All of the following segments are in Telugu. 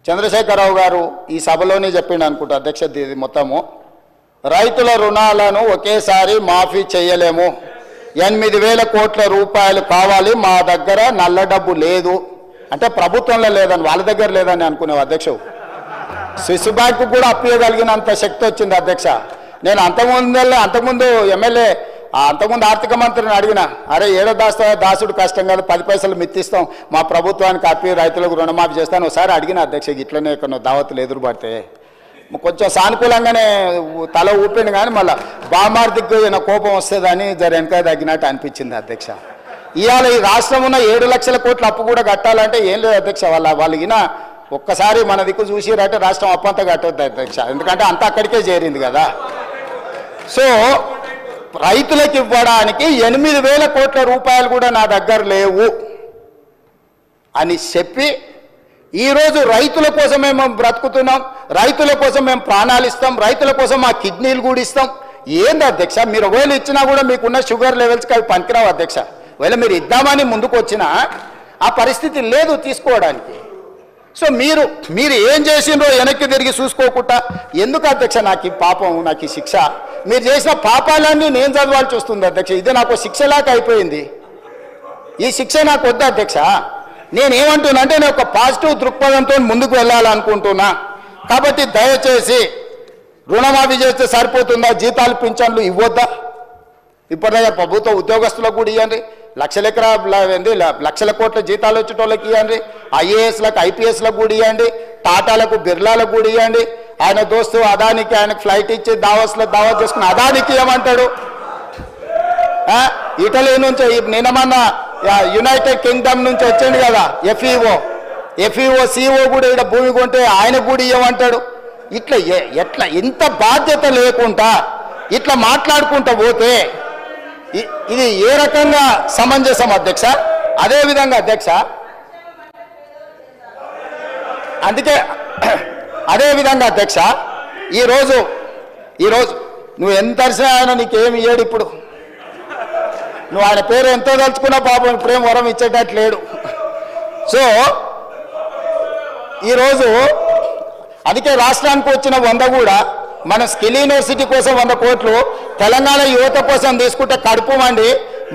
చంద్రశేఖరరావు గారు ఈ సభలోనే చెప్పిండు అనుకుంటా అధ్యక్ష, ఇది మొత్తము రైతుల రుణాలను ఒకేసారి మాఫీ చేయలేము, 8,000 కోట్ల రూపాయలు కావాలి, మా దగ్గర నల్ల డబ్బు లేదు అంటే ప్రభుత్వంలో లేదని వాళ్ళ దగ్గర లేదని అనుకునేవి అధ్యక్ష. స్విస్ బ్యాంకు కూడా అప్పియగలిగినంత శక్తి వచ్చింది అధ్యక్ష. నేను అంతకుముందు ఎమ్మెల్యే అంతకుముందు ఆర్థిక మంత్రిని అడిగిన, అరే ఏడో దాసుడు కష్టం కాదు, 10 పైసలు మిత్తిస్తాం, మా ప్రభుత్వానికి అప్పి రైతులకు రుణమాఫీ చేస్తాను ఒకసారి అడిగిన అధ్యక్ష. ఇట్లనే ఎక్కడో దావతులు ఎదురుపడితే కొంచెం సానుకూలంగానే తల ఊపిండు, కానీ మళ్ళీ బామార్దికి కోపం వస్తుందని జర వెనక తగ్గినట్టు అనిపించింది అధ్యక్ష. ఇవాళ ఈ రాష్ట్రం ఉన్న 7 లక్షల కోట్ల అప్పు కూడా కట్టాలంటే ఏం లేదు అధ్యక్ష. వాళ్ళకిన ఒక్కసారి మన దిక్కు చూసిరంటే రాష్ట్రం అప్పంతా కట్టొద్దు అధ్యక్ష, ఎందుకంటే అంతా అక్కడికే చేరింది కదా. సో రైతులకు ఇవ్వడానికి 8,000 కోట్ల రూపాయలు కూడా నా దగ్గర లేవు అని చెప్పి ఈరోజు రైతుల కోసమే మేము బ్రతుకుతున్నాం, రైతుల కోసం మేము ప్రాణాలు ఇస్తాం, రైతుల కోసం మా కిడ్నీలు కూడా ఇస్తాం. ఏంది అధ్యక్ష, మీరు ఒకవేళ ఇచ్చినా కూడా మీకున్న షుగర్ లెవెల్స్కి అవి పనికిరావు అధ్యక్ష. ఒకవేళ మీరు ఇద్దామని ముందుకు వచ్చినా ఆ పరిస్థితి లేదు తీసుకోవడానికి. సో మీరు ఏం చేసిండ్రో వెనక్కి తిరిగి చూసుకోకుండా ఎందుకు అధ్యక్ష నాకు ఈ పాపం, నాకు ఈ శిక్ష, మీరు చేసిన పాపాలన్నీ నేను చదవాల్సి వస్తుంది అధ్యక్ష. ఇది నాకు శిక్షలాగా అయిపోయింది, ఈ శిక్ష నాకు వద్దు అధ్యక్ష. నేనేమంటున్నా అంటే నేను ఒక పాజిటివ్ దృక్పథంతో ముందుకు వెళ్ళాలనుకుంటున్నా. కాబట్టి దయచేసి రుణమాఫీ చేస్తే సరిపోతుందా, జీతాలు పింఛన్లు ఇవ్వద్దా? ఇప్పటిదాకా ప్రభుత్వ ఉద్యోగస్తులకు కూడా ఇవ్వండి, లక్షల కోట్ల జీతాలు వచ్చేటోళ్ళకి ఇవ్వండి, ఐఏఎస్లకు ఐపీఎస్లకు కూడా ఇవ్వండి, టాటాలకు బిర్లాలకు కూడా ఇవ్వండి. ఆయన దోస్తు అదానికి ఆయనకు ఫ్లైట్ ఇచ్చి దావత్ చేసుకుని అదానికి ఇవ్వమంటాడు. ఇటలీ నుంచి నిన్నమన్న యునైటెడ్ కింగ్డమ్ నుంచి వచ్చింది కదా ఎఫ్ఈఓ సిఓ కూడా ఇక్కడ భూమి కొంటే ఆయన కూడా ఇవ్వమంటాడు. ఎట్లా ఇంత బాధ్యత లేకుండా ఇట్లా మాట్లాడుకుంటూ పోతే ఇది ఏ రకంగా సమంజసం అధ్యక్ష? అదేవిధంగా అధ్యక్ష, అందుకే అదేవిధంగా అధ్యక్ష ఈరోజు నువ్వు ఎంత అరిసినా ఆయన నీకేమి ఇయ్యాడు. ఇప్పుడు నువ్వు ఆయన పేరు ఎంతో తలుచుకున్నా పాపం ఇప్పుడేం వరం ఇచ్చేటట్టు లేడు. సో ఈరోజు అందుకే రాష్ట్రానికి వచ్చిన 100 కూడా మన స్కిల్ యూనివర్సిటీ కోసం 100 కోట్లు తెలంగాణ యువత కోసం తీసుకుంటే కడుపు మండి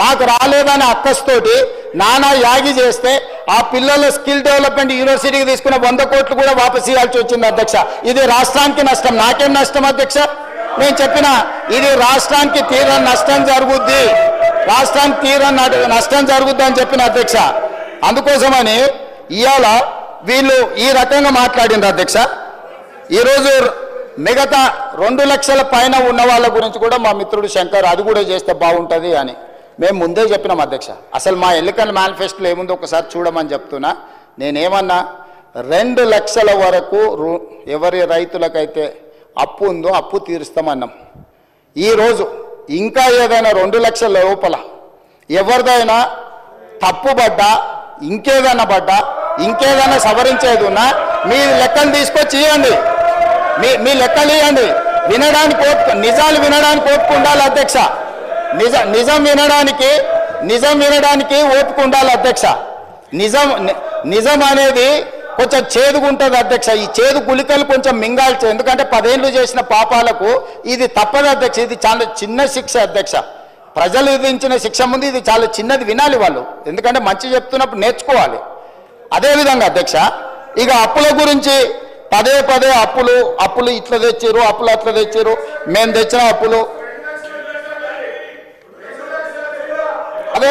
మాకు రాలేదని అక్కస్తోటి నానా యాగి చేస్తే ఆ పిల్లల స్కిల్ డెవలప్మెంట్ యూనివర్సిటీకి తీసుకున్న 100 కోట్లు కూడా వాపసు ఇవ్వాల్సి వచ్చింది అధ్యక్ష. ఇది రాష్ట్రానికి నష్టం, నాకేం నష్టం అధ్యక్ష? నేను చెప్పిన ఇది రాష్ట్రానికి తీరని నష్టం జరుగుద్ది, రాష్ట్రానికి తీరని నష్టం జరుగుద్ది అని చెప్పిన అధ్యక్ష. అందుకోసమని ఇవాళ వీళ్ళు ఈ రకంగా మాట్లాడిండ్రు అధ్యక్ష. ఈరోజు మిగతా 2 లక్షల పైన ఉన్న వాళ్ళ గురించి కూడా మా మిత్రుడు శంకర్ అది కూడా చేస్తే బాగుంటుంది అని మేము ముందే చెప్పినాం అధ్యక్ష. అసలు మా ఎన్నికల మేనిఫెస్టోలో ఏముందో ఒకసారి చూడమని చెప్తున్నా. నేనేమన్నా 2 లక్షల వరకు ఎవరి రైతులకైతే అప్పు ఉందో అప్పు తీరుస్తామన్నాం. ఈరోజు ఇంకా ఏదైనా 2 లక్షల లోపల ఎవరిదైనా తప్పుబడ్డా ఇంకేదైనా సవరించేది ఉన్నా మీ లెక్కలు తీసుకొచ్చి ఇవ్వండి, మీ లెక్కలు ఇవ్వండి. వినడానికి నిజాలు వినడానికి ఓపిక ఉండాలి అధ్యక్ష. నిజం వినడానికి ఓపిక ఉండాలి అధ్యక్ష. నిజం అనేది కొంచెం చేదుగుంటుంది అధ్యక్ష. ఈ చేదు గుళికలు కొంచెం మింగాల్చే, ఎందుకంటే 10 ఏళ్ళు చేసిన పాపాలకు ఇది తప్పదు అధ్యక్ష. ఇది చాలా చిన్న శిక్ష అధ్యక్ష. ప్రజలు విధించిన శిక్ష ముందు ఇది చాలా చిన్నది, వినాలి వాళ్ళు, ఎందుకంటే మంచి చెప్తున్నప్పుడు నేర్చుకోవాలి. అదేవిధంగా అధ్యక్ష ఇక అప్పుల గురించి పదే అప్పులు ఇట్లా తెచ్చారు, అప్పులు అట్లా తెచ్చారు, మేము తెచ్చిన అప్పులు అదే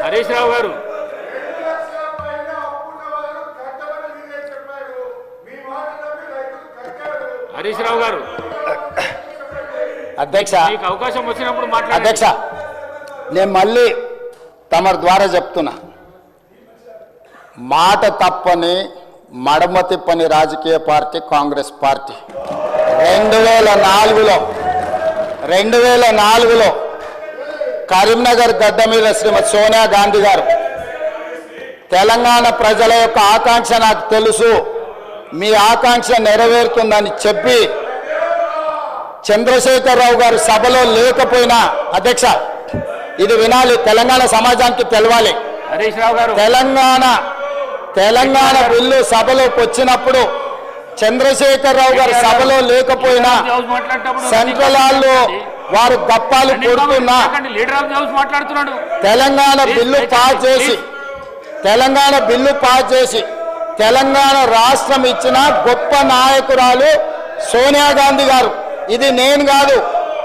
హరీష్ రావు గారు అధ్యక్ష అవకాశం వచ్చినప్పుడు అధ్యక్ష నేను మళ్ళీ తమరి ద్వారా చెప్తున్నా, మాట తప్పని మడమ తిప్పని రాజకీయ పార్టీ కాంగ్రెస్ పార్టీ. 2004లో కరీంనగర్ గడ్డ మీద శ్రీమతి సోనియా గాంధీ గారు తెలంగాణ ప్రజల యొక్క ఆకాంక్ష నాకు తెలుసు, మీ ఆకాంక్ష నెరవేరుతుందని చెప్పి చంద్రశేఖరరావు గారు సభలో లేకపోయినా అధ్యక్ష ఇది వినాలి, తెలంగాణ సమాజానికి తెలవాలి. హరీష్ రావు గారు తెలంగాణ బిల్లు సభలోకి వచ్చినప్పుడు చంద్రశేఖరరావు గారు సభలో లేకపోయినా సెంట్రల్ హాల్లో వారు గప్పాలు కొడుతున్నా లీడర్ ఆఫ్ ది హౌస్ మాట్లాడుతున్నాడు. తెలంగాణ బిల్లు పాస్ చేసి తెలంగాణ రాష్ట్రం ఇచ్చిన గొప్ప నాయకురాలు సోనియా గాంధీ గారు. ఇది నేను కాదు,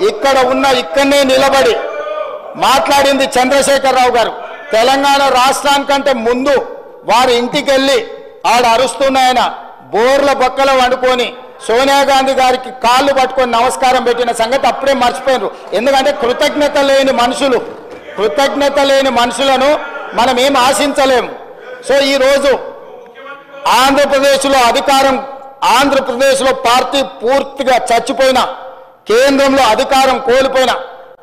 ఇక్కడనే నిలబడి మాట్లాడింది చంద్రశేఖరరావు గారు. తెలంగాణ రాష్ట్రానికంటే ముందు వారి ఇంటికి వెళ్ళి ఆడ అరుస్తున్నాయన బోర్ల బొక్కల వండుకొని సోనియా గాంధీ గారికి కాళ్ళు పట్టుకొని నమస్కారం పెట్టిన సంగతి అప్పుడే మర్చిపోయినారు. ఎందుకంటే కృతజ్ఞత లేని మనుషులను మనం ఏం ఆశించలేము. సో ఈరోజు ఆంధ్రప్రదేశ్లో పార్టీ పూర్తిగా చచ్చిపోయిన, కేంద్రంలో అధికారం కోల్పోయిన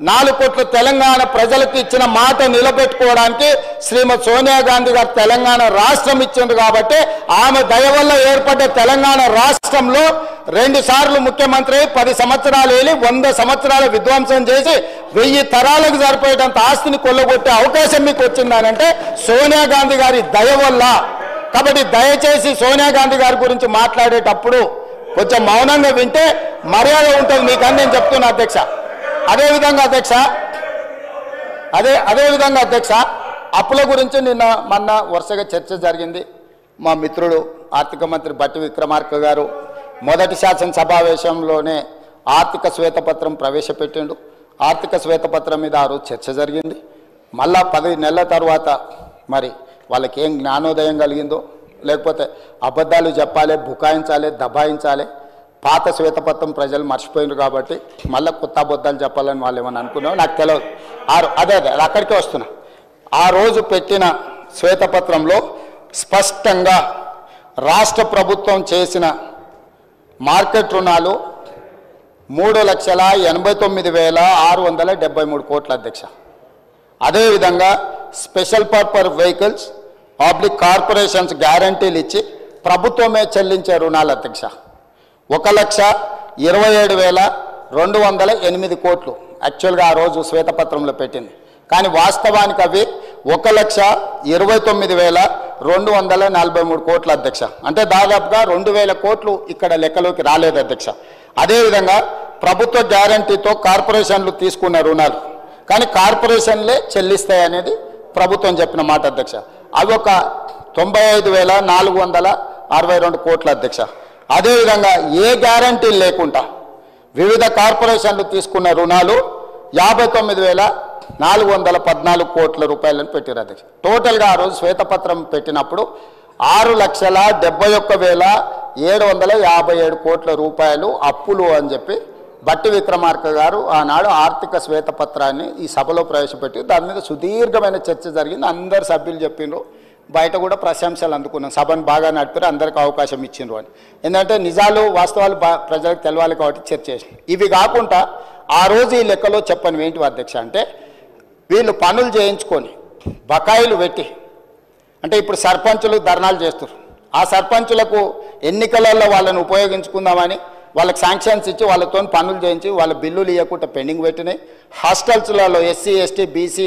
4 కోట్ల తెలంగాణ ప్రజలకు ఇచ్చిన మాట నిలబెట్టుకోవడానికి శ్రీమతి సోనియా గాంధీ గారు తెలంగాణ రాష్ట్రం ఇచ్చింది. కాబట్టి ఆమె దయ వల్ల ఏర్పడ్డ తెలంగాణ రాష్ట్రంలో 2 సార్లు ముఖ్యమంత్రి 10 సంవత్సరాలు వెళ్ళి 100 సంవత్సరాల విధ్వంసం చేసి 1000 తరాలకు సరిపోయేటంత ఆస్తిని కొల్లగొట్టే అవకాశం మీకు వచ్చిందనంటే సోనియా గాంధీ గారి దయ వల్ల. కాబట్టి దయచేసి సోనియా గాంధీ గారి గురించి మాట్లాడేటప్పుడు కొంచెం మౌనంగా వింటే మర్యాద ఉంటుంది మీకని నేను చెప్తున్నా అధ్యక్ష. అదేవిధంగా అధ్యక్ష అప్పుల గురించి మొన్న వరుసగా చర్చ జరిగింది. మా మిత్రుడు ఆర్థిక మంత్రి బట్టి విక్రమార్క గారు మొదటి శాసనసమావేశంలోనే ఆర్థిక శ్వేతపత్రం ప్రవేశపెట్టిండు. ఆర్థిక శ్వేతపత్రం మీద ఆ రోజు చర్చ జరిగింది. మళ్ళా 10 నెలల తర్వాత మరి వాళ్ళకి ఏం జ్ఞానోదయం కలిగిందో, లేకపోతే అబద్ధాలు చెప్పాలి, బుకాయించాలి, దబాయించాలి, పాత శ్వేతపత్రం ప్రజలు మర్చిపోయినారు కాబట్టి మళ్ళీ కొత్త అబద్ధాలు చెప్పాలని వాళ్ళు ఏమని అనుకున్నావు నాకు తెలియదు. అదే అక్కడికే వస్తున్నా. ఆ రోజు పెట్టిన శ్వేతపత్రంలో స్పష్టంగా రాష్ట్ర ప్రభుత్వం చేసిన మార్కెట్ రుణాలు 3,89,673 కోట్ల అధ్యక్ష. అదేవిధంగా special purpose vehicles public corporations గ్యారంటీలు ఇచ్చి ప్రభుత్వమే చెల్లించే రుణాలు అధ్యక్ష 1,27,208 కోట్లు యాక్చువల్గా ఆ రోజు శ్వేతపత్రంలో పెట్టింది. కానీ వాస్తవానికి అవి 1,29,243 కోట్ల అధ్యక్ష. అంటే దాదాపుగా 2,000 కోట్లు ఇక్కడ లెక్కలోకి రాలేదు అధ్యక్ష. అదేవిధంగా ప్రభుత్వ గ్యారంటీతో కార్పొరేషన్లు తీసుకున్న రుణాలు కానీ కార్పొరేషన్లే చెల్లిస్తాయి అనేది ప్రభుత్వం చెప్పిన మాట అధ్యక్ష. అవి ఒక 95,462 కోట్ల అధ్యక్ష. అదేవిధంగా ఏ గ్యారంటీలు లేకుండా వివిధ కార్పొరేషన్లు తీసుకున్న రుణాలు 59,414 కోట్ల రూపాయలను పెట్టారు అధ్యక్ష. టోటల్గా ఆ రోజు శ్వేతపత్రం పెట్టినప్పుడు 6,71,757 కోట్ల రూపాయలు అప్పులు అని చెప్పి బట్టి విక్రమార్క గారు ఆనాడు ఆర్థిక శ్వేతపత్రాన్ని ఈ సభలో ప్రవేశపెట్టి దాని మీద సుదీర్ఘమైన చర్చ జరిగింది. అందరు సభ్యులు చెప్పిండ్రు, బయట కూడా ప్రశంసలు అందుకున్నాం, సభను బాగా నడిపారు, అందరికి అవకాశం ఇచ్చిండ్రు అని. ఎందుకంటే నిజాలు వాస్తవాలు ప్రజలకు తెలవాలి కాబట్టి చర్చ చేసింది. ఇవి కాకుండా ఆ రోజు ఈ లెక్కలో చెప్పని ఏంటి అధ్యక్ష అంటే వీళ్ళు పనులు చేయించుకొని బకాయిలు పెట్టి, అంటే ఇప్పుడు సర్పంచులు ధర్నాలు చేస్తారు, ఆ సర్పంచులకు ఎన్నికలలో వాళ్ళని ఉపయోగించుకుందామని వాళ్ళకి శాంక్షన్స్ ఇచ్చి వాళ్ళతో పనులు చేయించి వాళ్ళ బిల్లులు ఇవ్వకుండా పెండింగ్ పెట్టినాయి. హాస్టల్స్లలో SC ST BC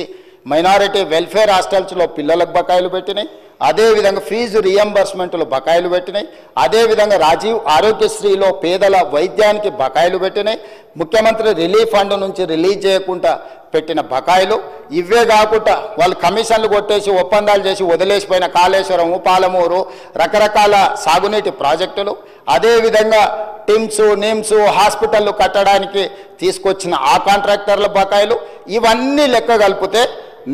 minority welfare హాస్టల్స్లో పిల్లలకు బకాయిలు పెట్టినాయి. అదేవిధంగా ఫీజు రియంబర్స్మెంట్లు బకాయిలు పెట్టినాయి. అదేవిధంగా రాజీవ్ ఆరోగ్యశ్రీలో పేదల వైద్యానికి బకాయిలు పెట్టినాయి. ముఖ్యమంత్రి రిలీఫ్ ఫండ్ నుంచి రిలీజ్ చేయకుండా పెట్టిన బకాయిలు. ఇవే కాకుండా వాళ్ళు కమిషన్లు కొట్టేసి ఒప్పందాలు చేసి వదిలేసిపోయిన కాళేశ్వరము, పాలమూరు, రకరకాల సాగునీటి ప్రాజెక్టులు, అదేవిధంగా టిమ్స్ నిమ్స్ హాస్పిటళ్ళు కట్టడానికి తీసుకొచ్చిన ఆ కాంట్రాక్టర్ల బకాయిలు, ఇవన్నీ లెక్క కలిపితే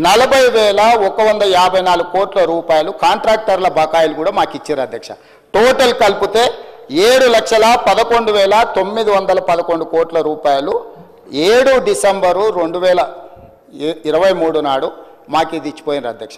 40,154 కోట్ల రూపాయలు కాంట్రాక్టర్ల బకాయిలు కూడా మాకు ఇచ్చారు అధ్యక్ష. టోటల్ కలిపితే 7,11,911 కోట్ల రూపాయలు 7 డిసెంబరు 2023 నాడు మాకు ఇది ఇచ్చిపోయినారు అధ్యక్ష.